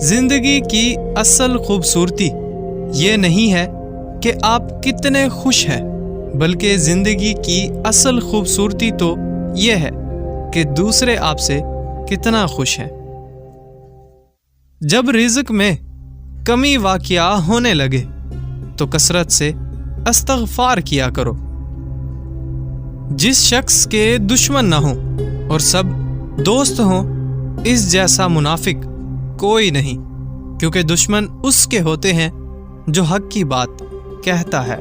زندگی کی اصل خوبصورتی یہ نہیں ہے کہ آپ کتنے خوش ہیں، بلکہ زندگی کی اصل خوبصورتی تو یہ ہے کہ دوسرے آپ سے کتنا خوش ہیں۔ جب رزق میں کمی واقع ہونے لگے تو کثرت سے استغفار کیا کرو۔ جس شخص کے دشمن نہ ہوں اور سب دوست ہوں، اس جیسا منافق کوئی نہیں، کیونکہ دشمن اس کے ہوتے ہیں جو حق کی بات کہتا ہے۔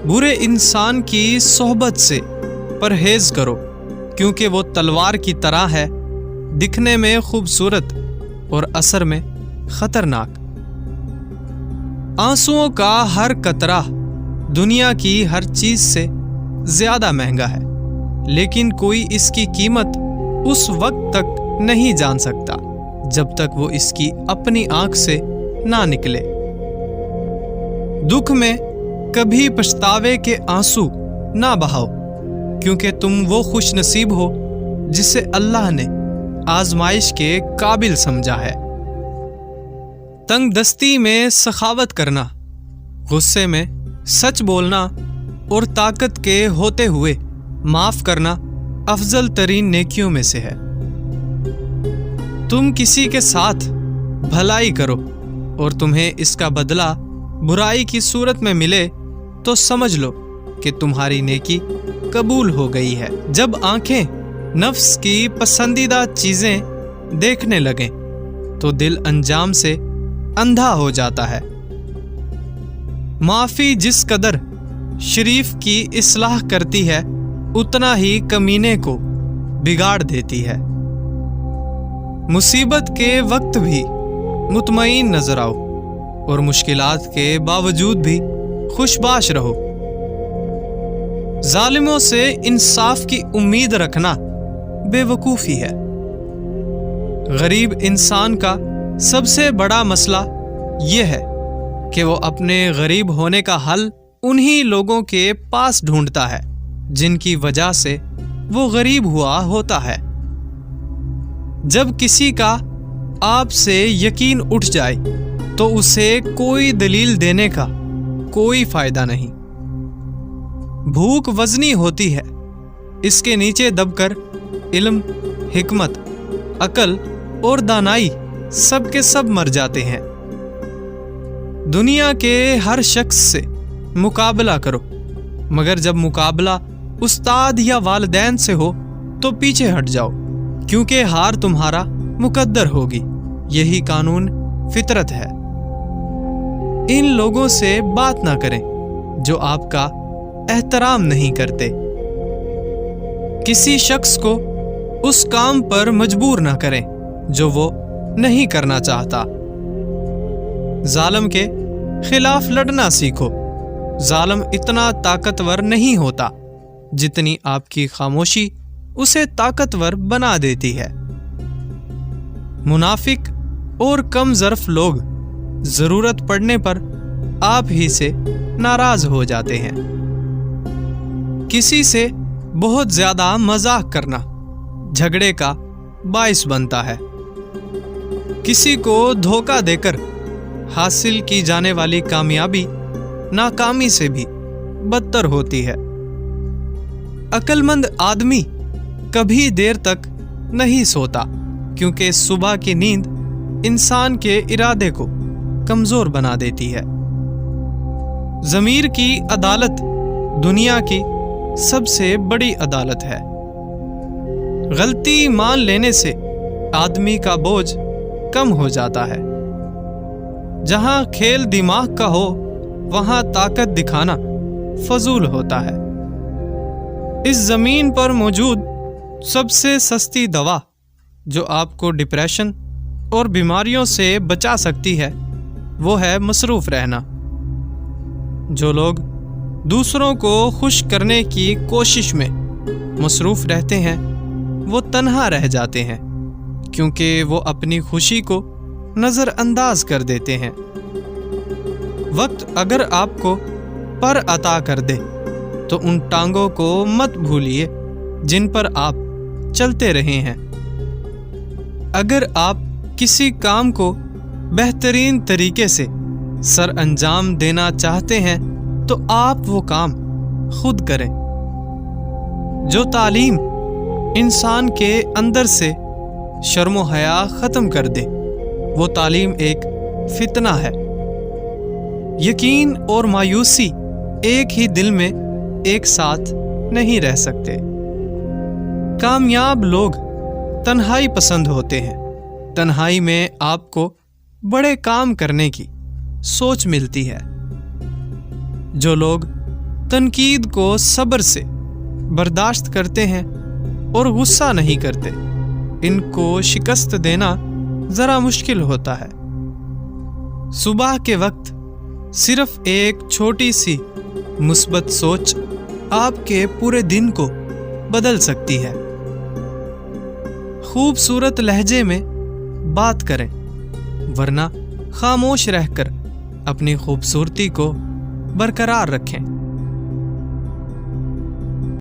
برے انسان کی صحبت سے پرہیز کرو، کیونکہ وہ تلوار کی طرح ہے، دکھنے میں خوبصورت اور اثر میں خطرناک۔ آنسوؤں کا ہر قطرہ دنیا کی ہر چیز سے زیادہ مہنگا ہے، لیکن کوئی اس کی قیمت اس وقت تک نہیں جان سکتا جب تک وہ اس کی اپنی آنکھ سے نہ نکلے۔ دکھ میں کبھی پچھتاوے کے آنسو نہ بہاؤ، کیونکہ تم وہ خوش نصیب ہو جسے اللہ نے آزمائش کے قابل سمجھا ہے۔ تنگ دستی میں سخاوت کرنا، غصے میں سچ بولنا اور طاقت کے ہوتے ہوئے معاف کرنا افضل ترین نیکیوں میں سے ہے۔ تم کسی کے ساتھ بھلائی کرو اور تمہیں اس کا بدلہ برائی کی صورت میں ملے تو سمجھ لو کہ تمہاری نیکی قبول ہو گئی ہے۔ جب آنکھیں نفس کی پسندیدہ چیزیں دیکھنے لگیں تو دل انجام سے اندھا ہو جاتا ہے۔ معافی جس قدر شریف کی اصلاح کرتی ہے، اتنا ہی کمینے کو بگاڑ دیتی ہے۔ مصیبت کے وقت بھی مطمئن نظر آؤ اور مشکلات کے باوجود بھی خوش باش رہو۔ ظالموں سے انصاف کی امید رکھنا بے وقوفی ہے۔ غریب انسان کا سب سے بڑا مسئلہ یہ ہے کہ وہ اپنے غریب ہونے کا حل انہی لوگوں کے پاس ڈھونڈتا ہے جن کی وجہ سے وہ غریب ہوا ہوتا ہے۔ جب کسی کا آپ سے یقین اٹھ جائے تو اسے کوئی دلیل دینے کا کوئی فائدہ نہیں۔ بھوک وزنی ہوتی ہے، اس کے نیچے دب کر علم، حکمت، عقل اور دانائی سب کے سب مر جاتے ہیں۔ دنیا کے ہر شخص سے مقابلہ کرو، مگر جب مقابلہ استاد یا والدین سے ہو تو پیچھے ہٹ جاؤ، کیونکہ ہار تمہارا مقدر ہوگی۔ یہی قانون فطرت ہے۔ ان لوگوں سے بات نہ کریں جو آپ کا احترام نہیں کرتے۔ کسی شخص کو اس کام پر مجبور نہ کریں جو وہ نہیں کرنا چاہتا۔ ظالم کے خلاف لڑنا سیکھو۔ ظالم اتنا طاقتور نہیں ہوتا جتنی آپ کی خاموشی اسے طاقتور بنا دیتی ہے۔ منافق اور کم ظرف لوگ ضرورت پڑنے پر آپ ہی سے ناراض ہو جاتے ہیں۔ کسی سے بہت زیادہ مذاق کرنا جھگڑے کا باعث بنتا ہے۔ کسی کو دھوکہ دے کر حاصل کی جانے والی کامیابی ناکامی سے بھی بدتر ہوتی ہے۔ عقل مند آدمی کبھی دیر تک نہیں سوتا، کیونکہ صبح کی نیند انسان کے ارادے کو کمزور بنا دیتی ہے۔ ضمیر کی عدالت دنیا کی سب سے بڑی عدالت ہے۔ غلطی مان لینے سے آدمی کا بوجھ کم ہو جاتا ہے۔ جہاں کھیل دماغ کا ہو وہاں طاقت دکھانا فضول ہوتا ہے۔ اس زمین پر موجود سب سے سستی دوا جو آپ کو ڈپریشن اور بیماریوں سے بچا سکتی ہے وہ ہے مصروف رہنا۔ جو لوگ دوسروں کو خوش کرنے کی کوشش میں مصروف رہتے ہیں وہ تنہا رہ جاتے ہیں، کیونکہ وہ اپنی خوشی کو نظر انداز کر دیتے ہیں۔ وقت اگر آپ کو پر عطا کر دے تو ان ٹانگوں کو مت بھولیے جن پر آپ چلتے رہے ہیں۔ اگر آپ کسی کام کو بہترین طریقے سے سر انجام دینا چاہتے ہیں تو آپ وہ کام خود کریں۔ جو تعلیم انسان کے اندر سے شرم و حیا ختم کر دے وہ تعلیم ایک فتنہ ہے۔ یقین اور مایوسی ایک ہی دل میں ایک ساتھ نہیں رہ سکتے۔ کامیاب لوگ تنہائی پسند ہوتے ہیں۔ تنہائی میں آپ کو بڑے کام کرنے کی سوچ ملتی ہے۔ جو لوگ تنقید کو صبر سے برداشت کرتے ہیں اور غصہ نہیں کرتے، ان کو شکست دینا ذرا مشکل ہوتا ہے۔ صبح کے وقت صرف ایک چھوٹی سی مثبت سوچ آپ کے پورے دن کو بدل سکتی ہے۔ خوبصورت لہجے میں بات کریں، ورنہ خاموش رہ کر اپنی خوبصورتی کو برقرار رکھیں۔